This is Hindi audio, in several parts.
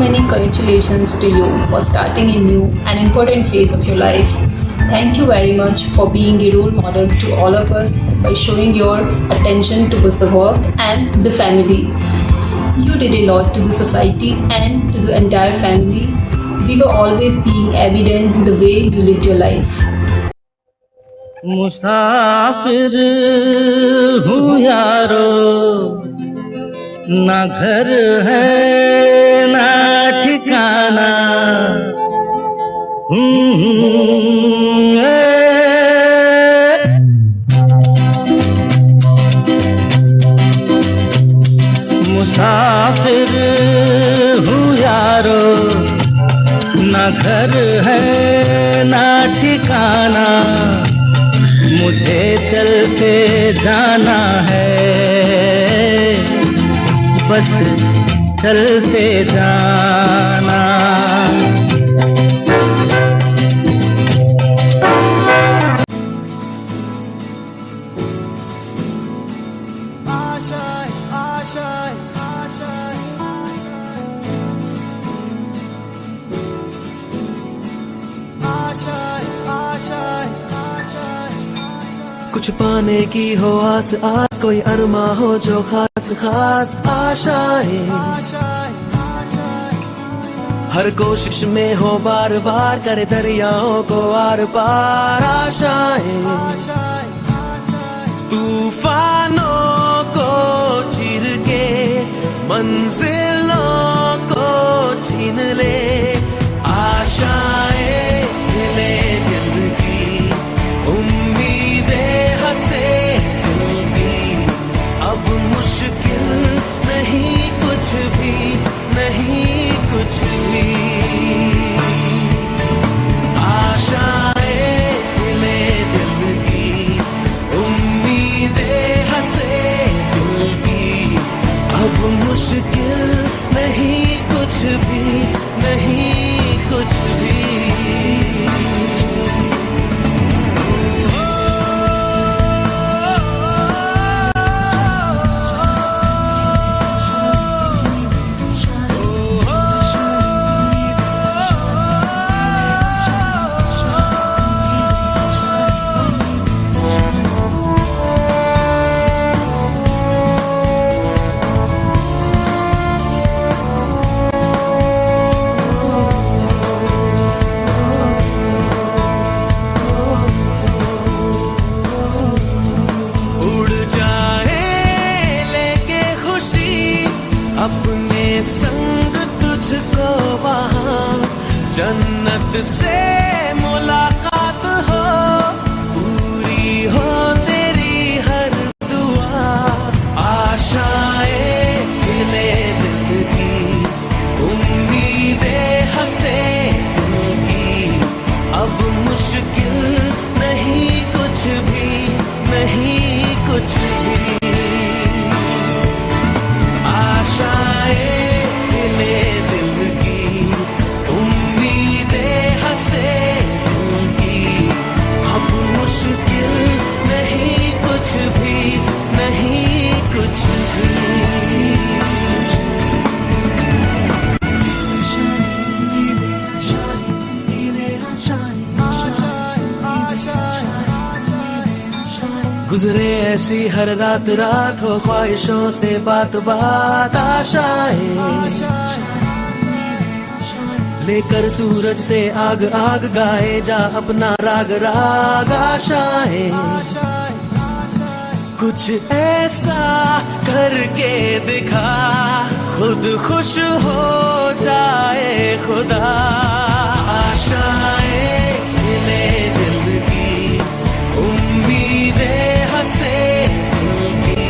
many congratulations to you for starting a new and important phase of your life. Thank you very much for being a role model to all of us by showing your attention towards the work and the family. You did a lot to the society and to the entire family. We were always being evident in the way you lived your life. मुसाफिर हूँ यारो, ना घर है ना ठिकाना। मुसाफिर हूँ यारो, ना घर है ना ठिकाना। मुझे चलते जाना है, बस चलते जाना। कुछ पाने की हो आस आस, कोई अरमा हो जो खास खास आशाएं। हर कोशिश में हो बार बार, करे दरियाओं को आर पार आशाएं। तूफानों को चीर के मंजिलों को छीन ले आशाएं। ले दिल की उम्मीदें हंसे दिल की, अब मुश्किल नहीं कुछ भी, नहीं कुछ भी। आशाएं ले दिल की उम्मीदें हंसे दिल की, अब मुश्किल नहीं कुछ भी, नहीं कुछ भी। अपने संग तुझको वहाँ जन्नत से मुलाकात हो, पूरी हो तेरी हर दुआ। आशाएं ले दिल की उम्मीदें हंसे दिल की, अब मुश्किल नहीं कुछ भी, नहीं कुछ भी। आशाएं ले दिल की उम्मीदें हंसे दिल की, अब मुश्किल नहीं कुछ भी, नहीं कुछ भी। गुजरे ऐसी हर रात रात, हो ख्वाहिशों से बात बात। आशाएं लेकर सूरज से आग आग, गाए जा अपना राग राग। आशाएं कुछ ऐसा करके दिखा, खुद खुश हो जाए खुदा। आशाएं ले दिल की उम्मीदें हंसे दिल की,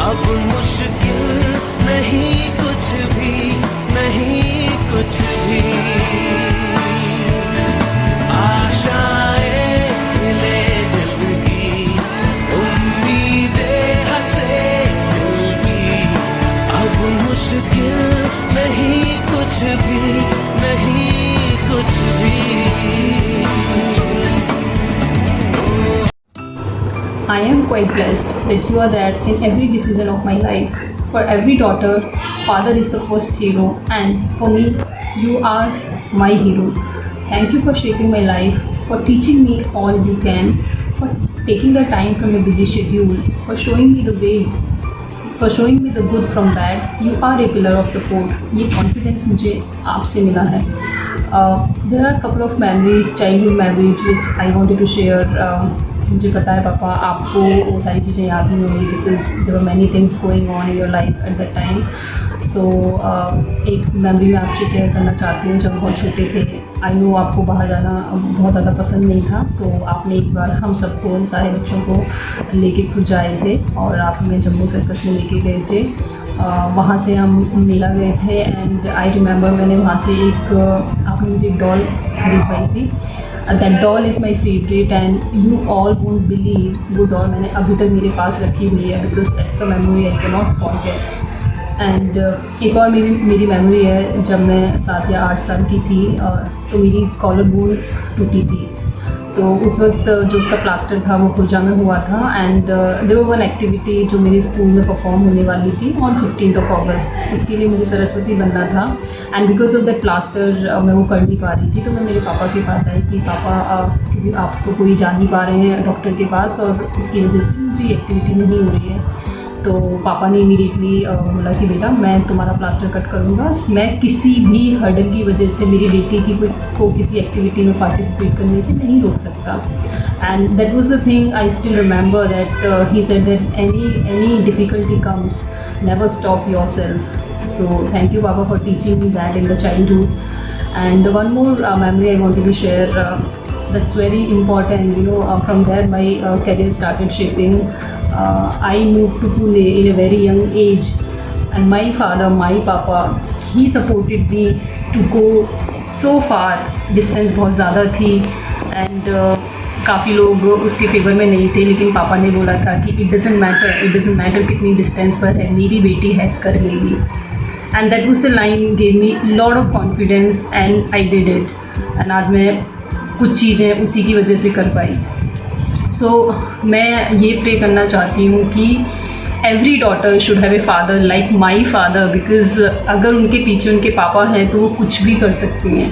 अब मुश्किल नहीं कुछ भी, नहीं कुछ भी। आशाएं ले दिल की उम्मीदें हंसे दिल की, अब मुश्किल नहीं कुछ भी, नहीं कुछ भी। I am quite blessed that you are there in every decision of my life. For every daughter, father is the first hero, and for me, you are my hero. Thank you for shaping my life, for teaching me all you can, for taking the time from your busy schedule, for showing me the way, for showing me the good from bad. You are a pillar of support. ये confidence मुझे आपसे मिला है. There are a couple of memories, childhood memories, which I wanted to share. मुझे पता है पापा आपको वो सारी चीज़ें याद नहीं होंगी because there were many things going on in your life at that time. So एक मेमोरी मैं आपसे शेयर करना चाहती हूँ. जब बहुत छोटे थे, आई नो आपको बाहर जाना बहुत ज़्यादा पसंद नहीं था, तो आपने एक बार हम सबको, हम सारे बच्चों को लेके खुद जाए थे और आप हमें जम्मू सर्कस में लेके गए थे. वहाँ से हम मेला गए थे एंड आई रिमेंबर मैंने वहाँ से आपने मुझे एक डॉल खरीदवाई थी. That doll is my favourite and you all won't believe वो डॉल मैंने अभी तक मेरे पास रखी हुई है because that's a memory I can not forget. And एक और मेरी मेमोरी है. जब मैं 7 या 8 साल की थी तो मेरी कॉलर बोन टूटी थी. तो उस वक्त जो उसका प्लास्टर था वो खुर्जा में हुआ था एंड देयर वन एक्टिविटी जो मेरे स्कूल में परफॉर्म होने वाली थी ऑन 15 अगस्त. उसके लिए मुझे सरस्वती बनना था and because of that plaster मैं वो कर नहीं पा रही थी. तो मैं मेरे पापा के पास आई कि पापा क्योंकि आप तो कोई जा नहीं पा रहे हैं डॉक्टर के पास और इसकी वजह से मुझे ये एक्टिविटी नहीं हो रही है. तो पापा ने इमीडिएटली बोला कि बेटा मैं तुम्हारा प्लास्टर कट करूँगा. मैं किसी भी हर्डल की वजह से मेरी बेटी को किसी एक्टिविटी में पार्टिसिपेट करने से नहीं रोक सकता. And that was the thing I still remember that he said that any difficulty comes never stop yourself. So thank you पापा for teaching me that in the childhood. And one more memory I wanted to share that's very important. From there my career started shaping. I moved to Pune in a very young age and my father, my papa, he supported me to go so far. Distance बहुत ज़्यादा थी and काफ़ी लोग उसके फेवर में नहीं थे, लेकिन पापा ने बोला था कि it doesn't matter कितनी डिस्टेंस पर है, मेरी बेटी है कर लेगी. And that was the line gave me lot of confidence and I did it. and आज मैं कुछ चीज़ें उसी की वजह से कर पाई. सो मैं ये प्रे करना चाहती हूँ कि every daughter should have a father like my father because अगर उनके पीछे उनके पापा हैं तो वो कुछ भी कर सकते हैं.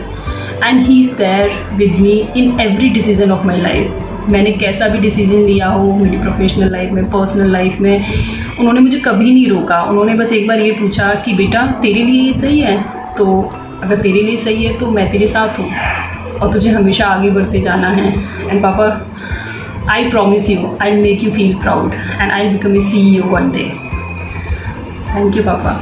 And he is there with me in every decision of my life. मैंने कैसा भी डिसीजन लिया हो मेरी प्रोफेशनल लाइफ में, पर्सनल लाइफ में, उन्होंने मुझे कभी नहीं रोका. उन्होंने बस एक बार ये पूछा कि बेटा तेरे लिए ये सही है, तो अगर तेरे लिए सही है तो मैं तेरे साथ हूँ और तुझे हमेशा आगे बढ़ते जाना है. एंड पापा, I promise you, I'll make you feel proud and I'll become a CEO one day. Thank you, Papa.